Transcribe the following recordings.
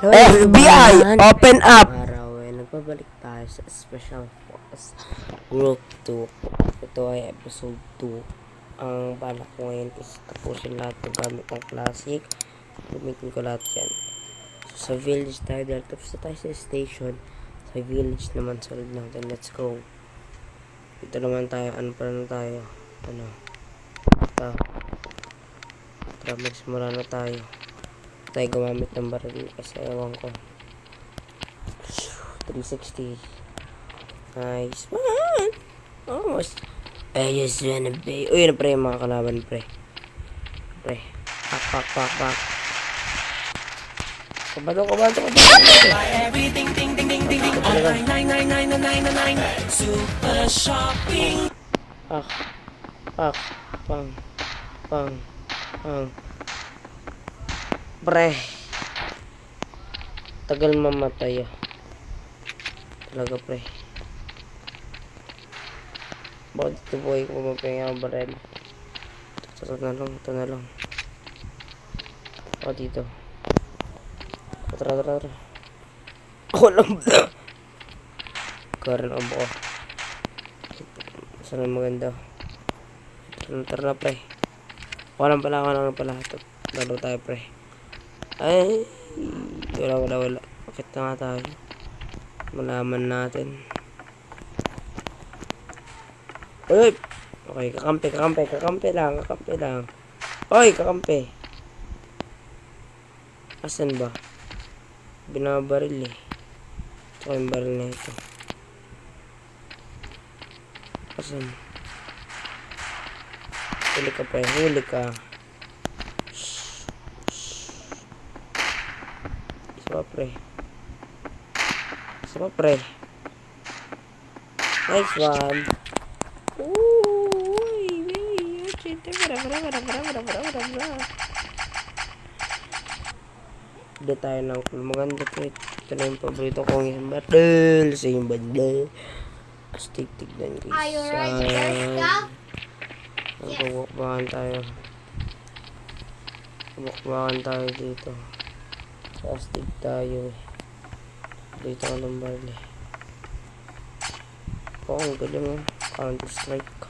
Hello FBI, everyone! open up! Araw ay nagbabalik tayo sa Special Force Group 2. Ito ay episode 2. Ang balak ko ngayon is tapusin lahat ng gamit ng classic. Gamitin ko lahat yan. So, sa village tayo dahil tapos na tayo sa station. Sa village naman solid natin. Let's go. Dito naman tayo. Ano pa na tayo? Ito. Tara, magsimula na tayo. Tayo gumamit ng baril kasi ewan ko. 360. Nice one. Almost. I just wanna be. Uy, na pre, mga kalaban, pre. Pre. Pak. Kabado. Everything ding ding ding ding ding. 9999999. Super shopping. Pak. Pang. Pre. Tagal mamatay ah. Talaga pre. Bakit ito buhay ko mapapahinga ang barel? Ito na lang. O dito. Tara. Ako lang ba? Karin ang buko. Saan ang maganda? Tara na pre. Walang pala ito. Lalo tayo pre. Ay, wala. Bakit na nga tayo? Malaman natin. Uy! Okay, kakampi lang. Oy, kakampi. Asan ba? Binabaril eh. Ito yung baril na ito. Asan? Huli ka pre, huli ka. Isa pa pre. Nice one. Hindi tayo ng maganda pre. Ito na yung paborito kong isang baril. Sa yung banda. Astig tignan guys. Are you ready, Girl Scout? Magpapakbakan tayo dito. Astig tayo. Dito ka ng baril eh. Ang galing oh. Counter Strike.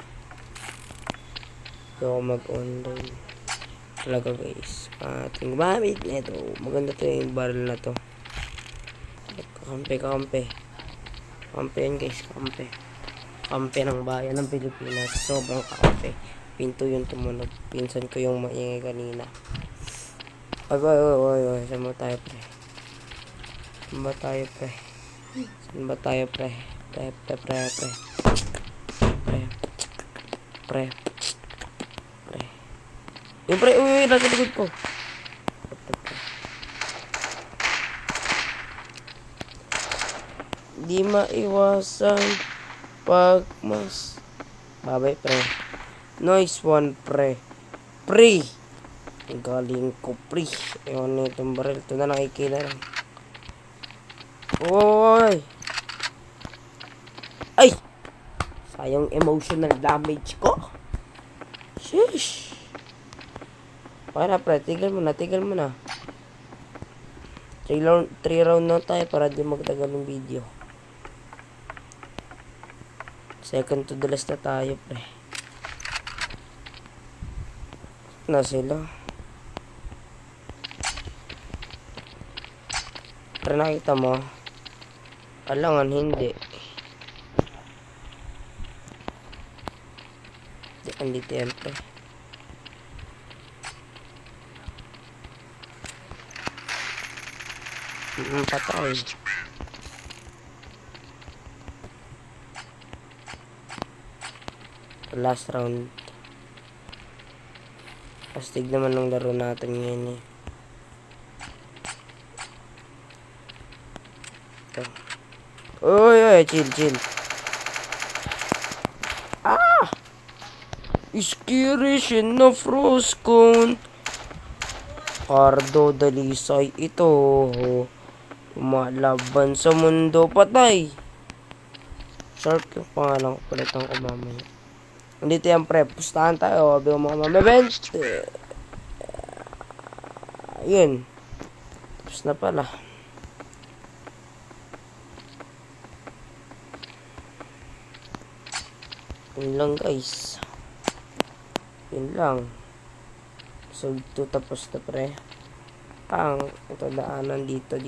Hindi ako mag-online. Talaga guys. Ating gamit na ito. Maganda to yung baril na to. Kakampi. Kampi yan guys. Kampi ng bayan ng Pilipinas. Sobrang kakampi. Pinto yung tumunog. Pinsan ko yung maingay kanina. Oy. Saan ba tayo pre? Pre. Yung pre, uy, nasa likod ko. Di maiwasan pag mas babay pre. Nice one pre. Galing ko pre. Ewan na itong baril. Ito na lang ikila lang. Oy! Ay! Sayang emotional damage ko. Sheesh! Para pre, tigil mo na. 3 round na tayo para di magtagal ng video. Second to the last na tayo pre. Na sila. Pre, nakita mo? Alangan hindi. Andito yan pre. Patay. Last round. Astig naman ng laro natin ngayon eh. Ito. Oy, chill. Iskirishin na frost cone. Cardo dalisay ito. Umalaban sa mundo patay. Shark yung pangalan ko. Palitan ko mamaya. Nandito yan pre. Pustahan tayo. Sabi ko mga mamabent. Yun. Tapos na pala. Yun lang guys. Yun lang. So, 2 tapos na pre. Ito daanan dito.